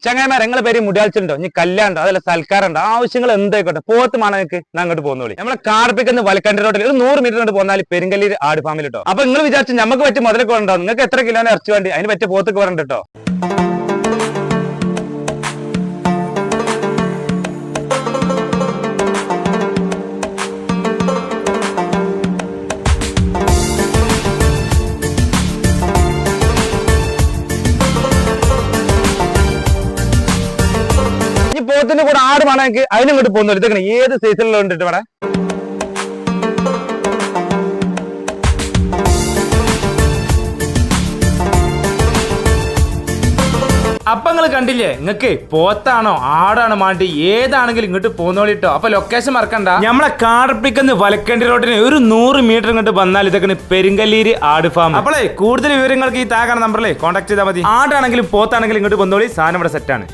ചങ്ങായിമാർ നിങ്ങളെ പേര് മുടിയാഴ്ചയുണ്ടോ ഇനി കല്യാണ്ടോ അതല്ല സൽക്കാരുണ്ടോ ആവശ്യങ്ങൾ എന്തായിക്കോട്ടെ പോത്തുമാണ് നിങ്ങൾക്ക് അങ്ങോട്ട് പോകുന്നോളി നമ്മളെ കാർപ്പിക്കുന്ന വലക്കണ്ടി റോഡിൽ ഒരു 100 മീറ്റർ കൊണ്ട് പോന്നാൽ പെരിങ്കല്ലൂർ ആട് ഫാമിൽ കേട്ടോ. അപ്പൊ നിങ്ങൾ വിചാരിച്ചു നമുക്ക് പറ്റിയ മുതലൊക്കെ ഉണ്ടോ, നിങ്ങൾക്ക് എത്ര കിലോനെ ഇറച്ചി വേണ്ടി അതിന് പറ്റിയ പോത്തൊക്കെ പറഞ്ഞിട്ട് കേട്ടോ. പോത്തിന്റെ കൂടെ ആട് വേണമെങ്കിൽ അതിനിങ്ങോട്ട് പോകുന്നു. ഇതൊക്കെ ഏത് സൈസിലുള്ള ഉണ്ട് ഇവിടെ. അപ്പൊ നിങ്ങൾ കണ്ടില്ലേ, നിങ്ങൾക്ക് പോത്താണോ ആടാണോ മാണ്ടി ഏതാണെങ്കിലും ഇങ്ങോട്ട് പോന്നോളിട്ടോ. അപ്പൊ ലൊക്കേഷൻ മറക്കണ്ട, നമ്മളെ കാർപ്പിക്കുന്ന വലക്കണ്ടി റോഡിന് ഒരു 100 മീറ്റർ ഇങ്ങോട്ട് വന്നാൽ ഇതൊക്കെ പെരിങ്കല്ലൂർ ആട് ഫാം. അപ്പോളേ കൂടുതൽ വിവരങ്ങൾക്ക് ഈ താഴെ നമ്പറിലെ കോൺടാക്ട് ചെയ്താൽ മതി. ആടാണെങ്കിലും പോത്താണെങ്കിലും ഇങ്ങോട്ട് വന്നോളി, സാധനം ഇവിടെ സെറ്റാണ്.